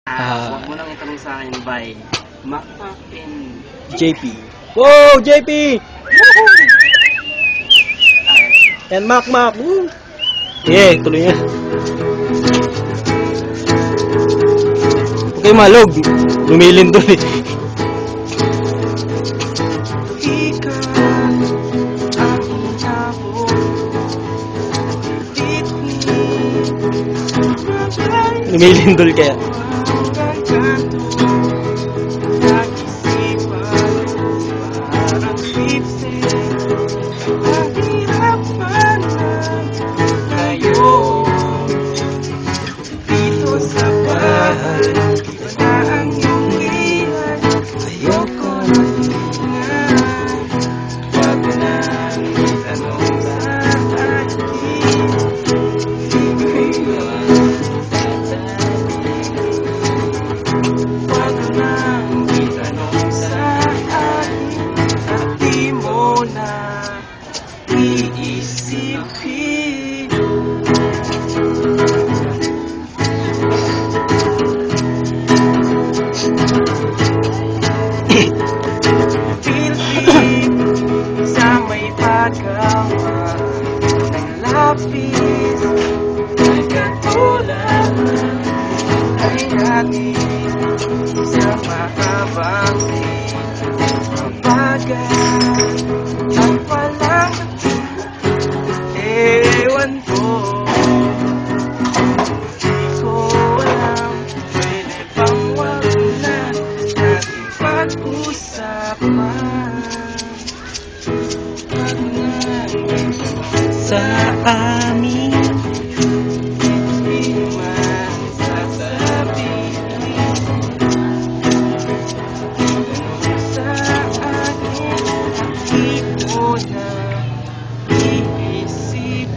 Huwag mo nang itanong sa akin by Macpac and JP. Wow, JP! And Mac. Woo! Yeah, tuloy nga. Okay, malog. Lumilin doon eh. Lumilindol kaya. Sa may paggawa ng lapis ay katulad ay natin sa mahabang bagay at walang ewan ko. Di ko alam, pwede bang wag na natin pag-usapan sa amin. Hindi man sasabihin sa akin, di ko na iisipin.